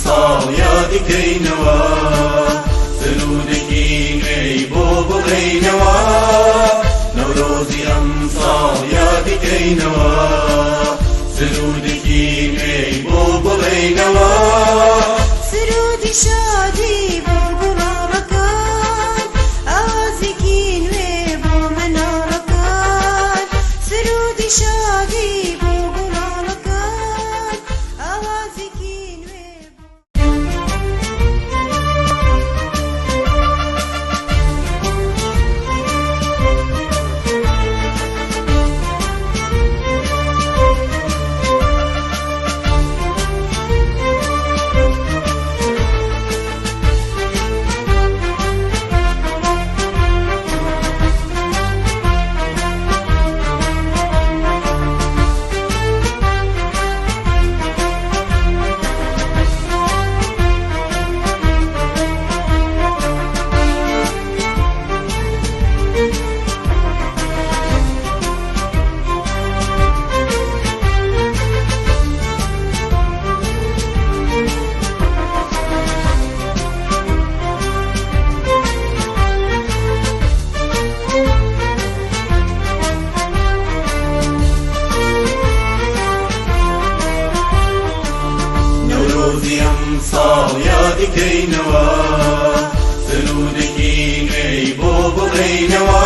ساڵ یادیکەینەوە سرودێکی نوێی بۆ بڵێینەوە نەورۆزی ئەم ساڵ یادیکەینەوە سرودێکی نوێی بۆ بڵێینەوە سرودی شادی بۆ گوڵاڵەکان ئاوازێکی نوێ بۆ مناڵەکان سرودی شادی بۆ گوڵاڵەکان ئاوازێکی نوێ نەورۆزی ئەم ساڵ یادیکەینەوە سرودێکی نوێی بۆ بڵێینەوە